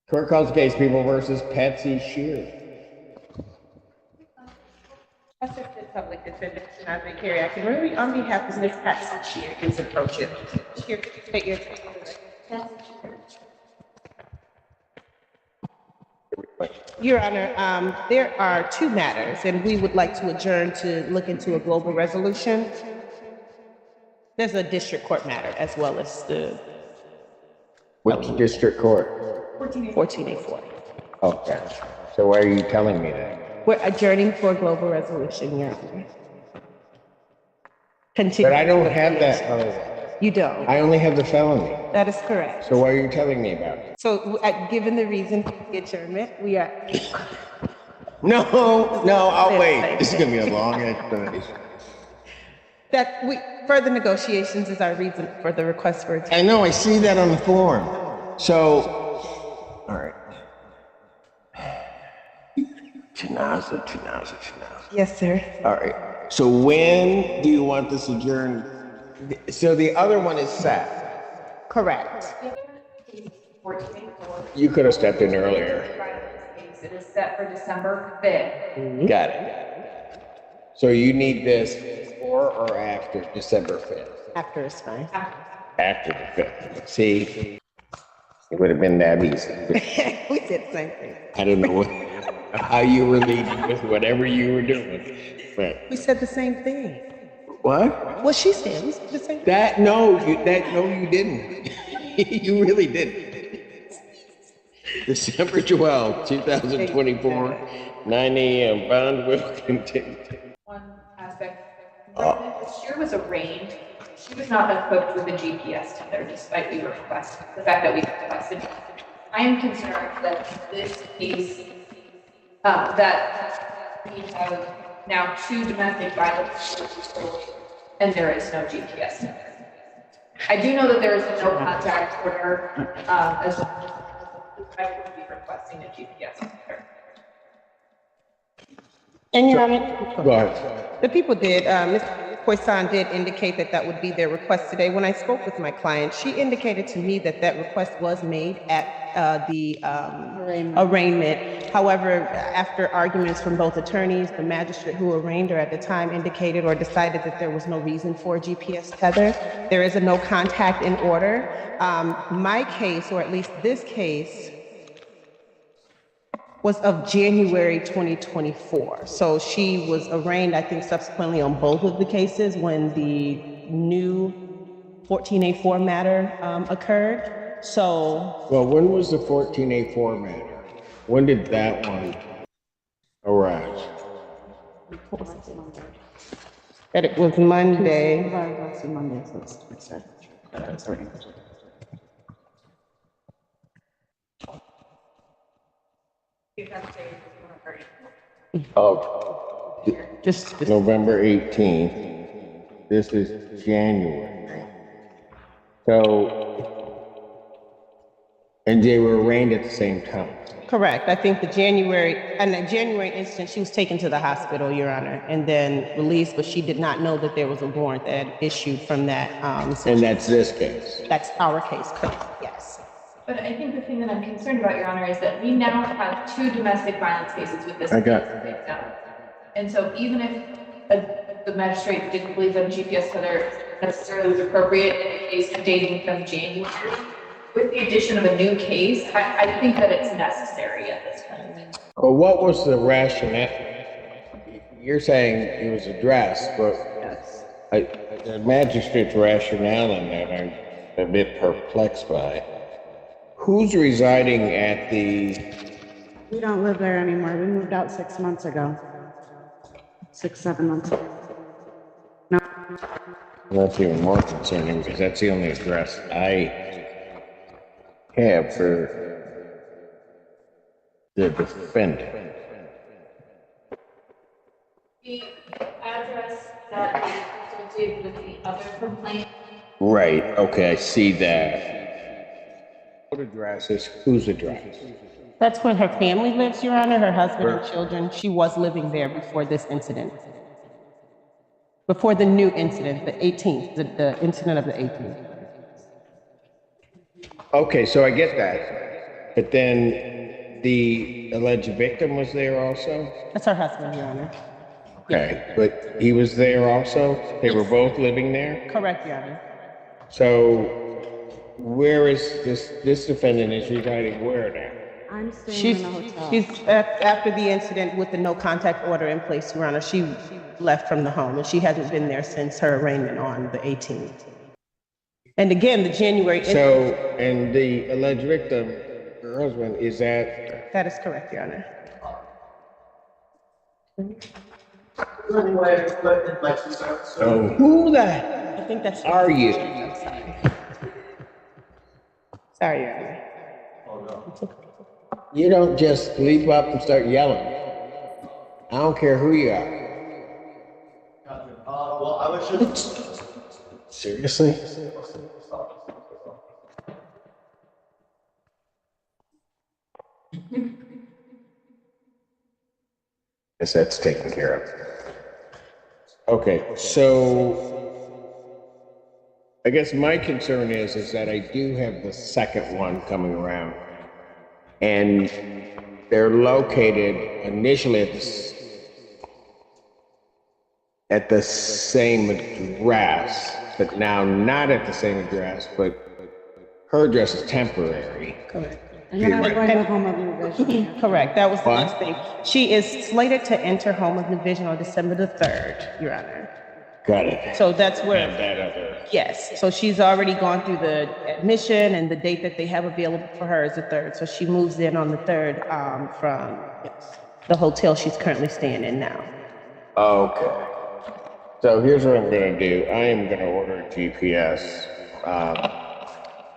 Court calls case People versus Patsy Shear. Assistant Public Defender, Andre Carey, acting really on behalf of Ms. Patsy Shear, is approaching. Shear, could you state your name? Your Honor, there are two matters, and we would like to adjourn to look into a global resolution. There's a district court matter as well as the Which district court? 1484. Okay. So why are you telling me that? We're adjourning for a global resolution, Your Honor. Continue. But I don't have that otherwise. You don't. I only have the felony. That is correct. So why are you telling me about it? So, given the reason for the adjournment, we are. No, I'll wait. This is going to be a long explanation. Further negotiations is our reason for the request for adjournment. I know, I see that on the form. So, all right. Chinaza. Yes, sir. All right. So when do you want this adjourned? So the other one is set. Correct. You could have stepped in earlier. It is set for December 5th. Got it. So you need this before or after December 5th? After is fine. After the 5th. See, it would have been that easy. We did the same thing. I don't know how you were leading with whatever you were doing. But We said the same thing. what? What she said, we said the same thing. No, you didn't. You really didn't. December 12th, 2024, 9 a.m. Bond will continue. One aspect, this year was arraigned. She was not equipped with a GPS tether, despite the fact that we requested. I am concerned that this case, that we have now 2 domestic violence cases, and there is no GPS tether. I do know that there is a no contact order, as well. I would be requesting a GPS tether. And Your Honor, Go ahead. the people did, Ms. Poisson did indicate that that would be their request today. When I spoke with my client, she indicated to me that that request was made at the arraignment. However, after arguments from both attorneys, the magistrate who arraigned her at the time indicated or decided that there was no reason for a GPS tether. There is a no contact in order. My case, or at least this case, was of January 2024. So she was arraigned, I think, subsequently on both of the cases when the new 1484 matter occurred. So, Well, when was the 14A4 matter? When did that one arise? that it was Monday. Of Just November 18th. This is January. So, and they were arraigned at the same time. correct. I think the January instance, she was taken to the hospital, Your Honor, and then released, but she did not know that there was a warrant that had issued from that. And that's this case. That's our case, correct? Yes. But I think the thing that I'm concerned about, Your Honor, is that we now have 2 domestic violence cases with this victim. And so even if the magistrate didn't believe that a GPS tether necessarily was appropriate in a case dating from January, with the addition of a new case, I think that it's necessary at this point. Well, what was the rationale? You're saying it was addressed, but the magistrate's rationale in that I'm a bit perplexed by. Who's residing at the... We don't live there anymore. We moved out 6 months ago. 7 months ago. No. That's even more concerning because that's the only address I have for the defendant. The address that is associated with the other complaint. Right, okay, I see that. What address is whose address? That's where her family lives, Your Honor, her husband and children. She was living there before this incident. Before the new incident, the 18th, the incident of the 18th. Okay, so I get that. But then the alleged victim was there also? That's her husband, Your Honor. Okay, but he was there also? They were both living there? Correct, Your Honor. So where is this defendant is residing where now? I'm staying She's, in a hotel. after the incident with the no contact order in place, Your Honor, she left from the home and she hasn't been there since her arraignment on the 18th. And again, the January. So, and the alleged victim, her husband, is that? That is correct, Your Honor. So who the I think that's. are you? I'm sorry. Sorry, Your Honor. You don't just leap up and start yelling. I don't care who you are. Well, I was just. Seriously? Guess that's taken care of. Okay, so I guess my concern is that I do have the second one coming around. And they're located initially at the same address, but now not at the same address, but her address is temporary. Correct. And then I was going to home of revision. Correct. That was the What? next thing. She is slated to enter home of division on December the 3rd, Your Honor. Got it. So that's And where, that other. yes. So she's already gone through the admission and the date that they have available for her is the 3rd. So she moves in on the 3rd from the hotel she's currently staying in now. Okay. So here's what I'm gonna do. I am gonna order a GPS.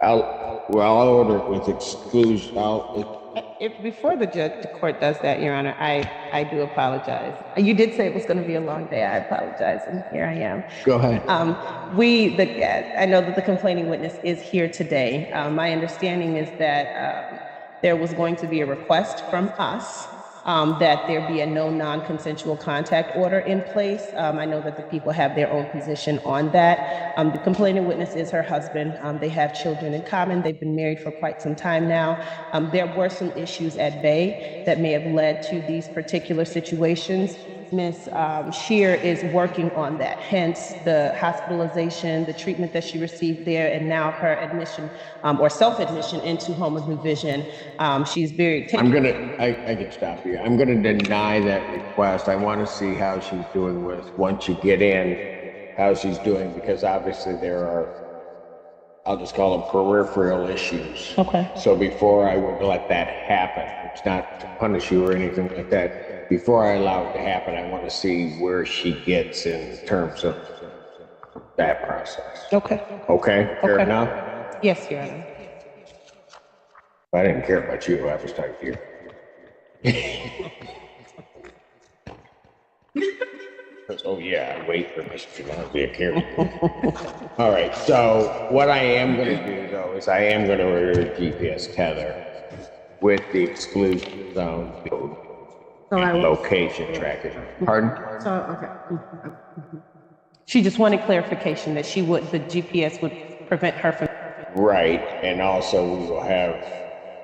I'll order it with exclusion. Before the court does that, Your Honor, I do apologize. You did say it was going to be a long day. I apologize, and here I am. Go ahead. I know that the complaining witness is here today. My understanding is that there was going to be a request from us that there be a no non-consensual contact order in place. I know that the people have their own position on that. The complaining witness is her husband. They have children in common. They've been married for quite some time now. There were some issues at bay that may have led to these particular situations. Ms. Shear is working on that, hence the hospitalization, the treatment that she received there, and now her admission or self-admission into home of revision. She's very. I can stop you. I'm gonna deny that request. I want to see how she's doing once you get in, how she's doing, because obviously there are, I'll just call them peripheral issues. Okay. So before I would let that happen, it's not to punish you or anything like that. Before I allow it to happen, I want to see where she gets in terms of that process. Okay. Okay? Fair Okay. enough? Yes, Your Honor. I didn't care about you. I was talking to you. Oh yeah, I wait for Mr. Nazi to care. All right, so what I am going to do though is I am going to order a GPS tether with the exclusion zone So I and will, location tracker. Pardon? so, okay. She just wanted clarification that the GPS would prevent her from. Right, and also we will have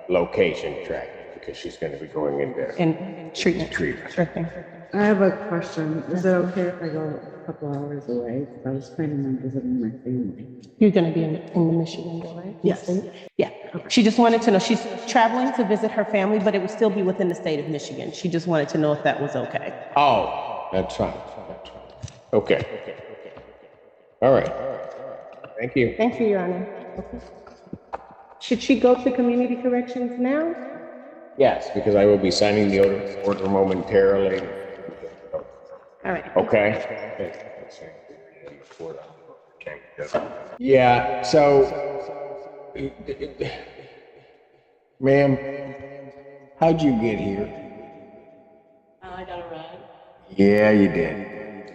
location tracking because she's going to be going into In treatment. treatment. Sure thing. I have a question. Is it okay if I go a couple hours away? I was planning on visiting my family. You're going to be in the Michigan, though, right? In the Yes. state? Yeah. She just wanted to know, she's traveling to visit her family, but it would still be within the state of Michigan. She just wanted to know if that was okay. Oh, that's fine. That's fine. Okay. All right. Thank you. Thank you, Your Honor. Okay. Should she go to community corrections now? Yes, because I will be signing the order momentarily. All right. Okay. Yeah, so, ma'am, how'd you get here? I got a ride. Yeah, you did.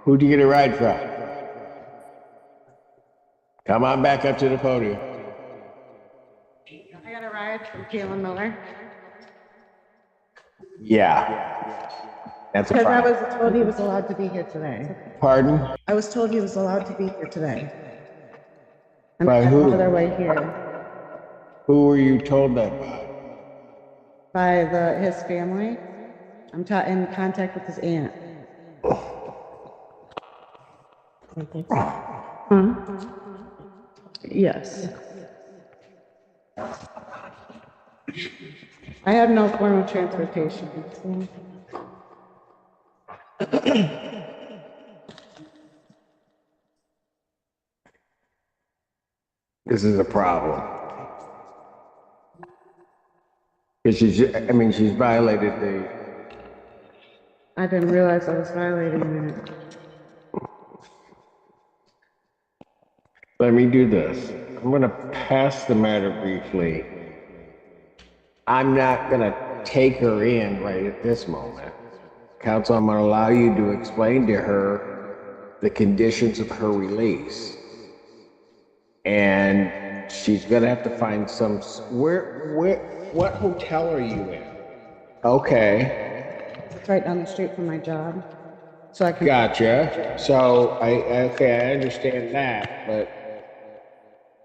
Who'd you get a ride from? Come on back up to the podium. I got a ride from Kayla Miller. Yeah. That's a Because I problem. was told he was allowed to be here today. Pardon? I was told he was allowed to be here today. And By they're who? on their way here. Who were you told that by? by his family. I'm in contact with his aunt. Yes. I have no form of transportation. This is a problem. Because she's violated the, I didn't realize I was violating it. let me do this. I'm gonna pass the matter briefly. I'm not gonna take her in right at this moment. Counsel, I'm gonna allow you to explain to her the conditions of her release. And she's gonna have to find what hotel are you in? Okay, It's right down the street from my job. So I can. gotcha. So I understand that, but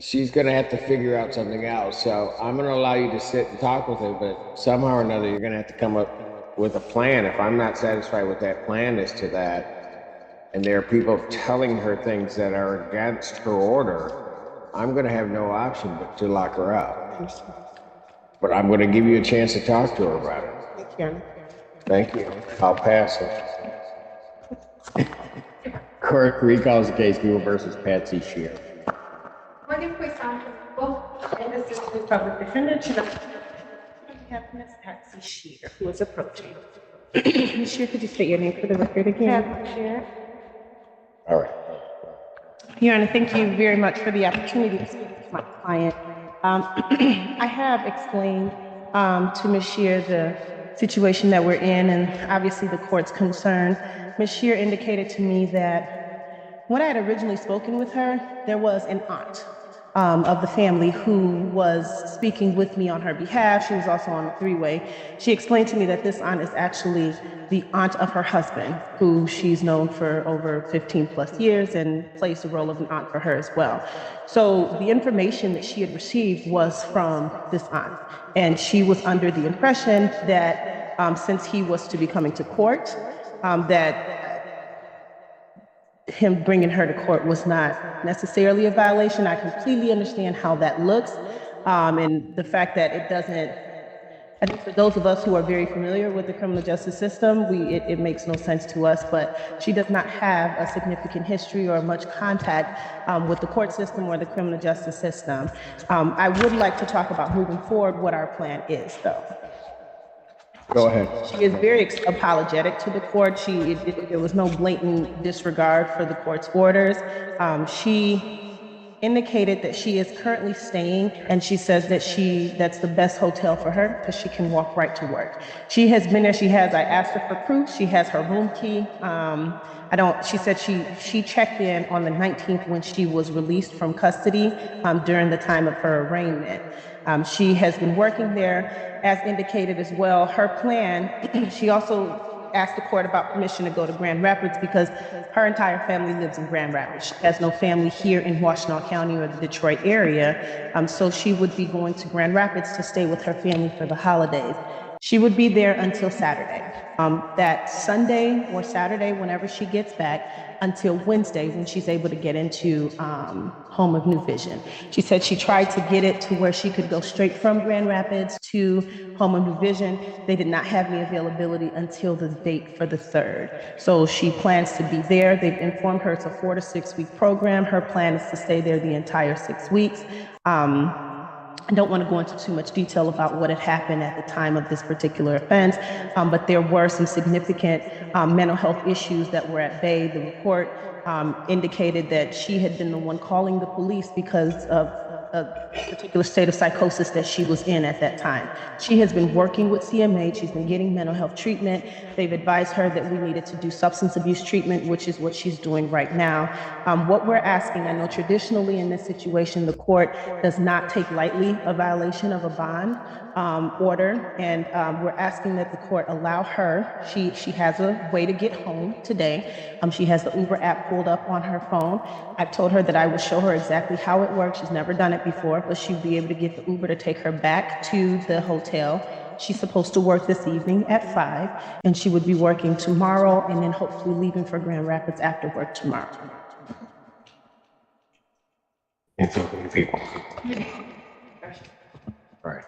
she's gonna have to figure out something else. So I'm gonna allow you to sit and talk with her, but somehow or another, you're gonna have to come up with a plan. If I'm not satisfied with that plan as to that, and there are people telling her things that are against her order, I'm gonna have no option but to lock her up. But I'm gonna give you a chance to talk to her about it. Thank you. Thank you. I'll pass it. Court recalls the case Google versus Patsy Shear. Morgan Poisson, And this is the public defender. We have Ms. Patsy Shear, who is approaching. Ms. Shear, could you state your name for the record again? All right. Your Honor, thank you very much for the opportunity to speak with my client. I have explained to Ms. Shear the situation that we're in and obviously the court's concern. Ms. Shear indicated to me that when I had originally spoken with her, there was an aunt of the family who was speaking with me on her behalf. She was also on a three-way. She explained to me that this aunt is actually the aunt of her husband, who she's known for over 15 plus years and plays the role of an aunt for her as well. So the information that she had received was from this aunt. And she was under the impression that since he was to be coming to court, that him bringing her to court was not necessarily a violation. I completely understand how that looks. And the fact that it doesn't, I think for those of us who are very familiar with the criminal justice system, it makes no sense to us, but she does not have a significant history or much contact with the court system or the criminal justice system. I would like to talk about moving forward what our plan is, though. Go ahead. She is very apologetic to the court. There was no blatant disregard for the court's orders. She indicated that she is currently staying, and she says that that's the best hotel for her because she can walk right to work. She has been there. I asked her for proof. She has her room key. She said she checked in on the 19th when she was released from custody during the time of her arraignment. She has been working there as indicated as well. Her plan, she also asked the court about permission to go to Grand Rapids because her entire family lives in Grand Rapids. She has no family here in Washtenaw County or the Detroit area. So she would be going to Grand Rapids to stay with her family for the holidays. She would be there until Saturday. That Sunday or Saturday, whenever she gets back, until Wednesday when she's able to get into Home of New Vision. She said she tried to get it to where she could go straight from Grand Rapids to Home of New Vision. They did not have any availability until the date for the 3rd. So she plans to be there. They've informed her it's a 4 to 6 week program. Her plan is to stay there the entire 6 weeks. I don't want to go into too much detail about what had happened at the time of this particular offense, but there were some significant mental health issues that were at bay. The report indicated that she had been the one calling the police because of a particular state of psychosis that she was in at that time. She has been working with CMH. She's been getting mental health treatment. They've advised her that we needed to do substance abuse treatment, which is what she's doing right now. What we're asking, I know traditionally in this situation, the court does not take lightly a violation of a bond order, and we're asking that the court allow her, she has a way to get home today. She has the Uber app pulled up on her phone. I've told her that I will show her exactly how it works. She's never done it before, but she'll be able to get the Uber to take her back to the hotel. She's supposed to work this evening at 5, and she would be working tomorrow and then hopefully leaving for Grand Rapids after work tomorrow. And so many people. Right.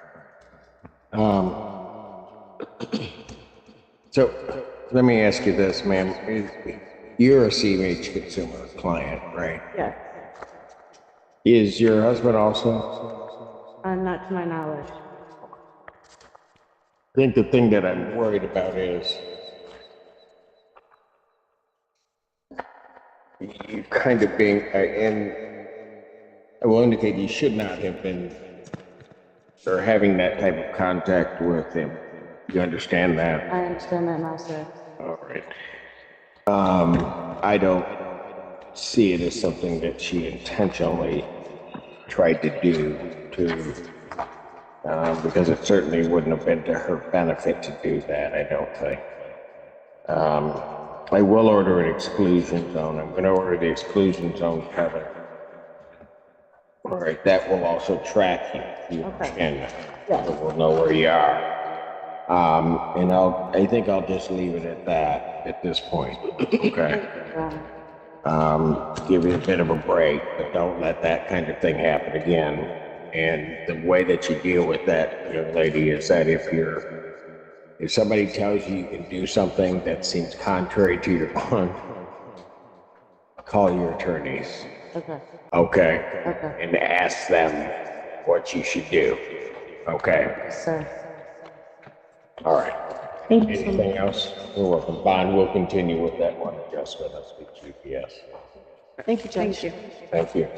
So let me ask you this, ma'am. You're a CMH consumer client, right? Yes, Is your husband also? not to my knowledge. I think the thing that I'm worried about is you kind of being, and I will indicate you should not have been or having that type of contact with him. You understand that? I understand that now, sir. All right. I don't see it as something that she intentionally tried to do because it certainly wouldn't have been to her benefit to do that, I don't think. I will order an exclusion zone. I'm going to order the exclusion zone cover. All right, that will also track you. You understand that? Yes. So we'll know where you are. And I think I'll just leave it at that at this point. Okay. Give you a bit of a break, but don't let that kind of thing happen again. And the way that you deal with that, young lady, is that if somebody tells you you can do something that seems contrary to your bond, call your attorneys. Okay. Okay? Okay. And ask them what you should do. Okay? Sir. All right. Thank you so much. Anything else? You're welcome. Bond will continue with that one adjustment. That's with GPS. Thank you, Judge. Thank you.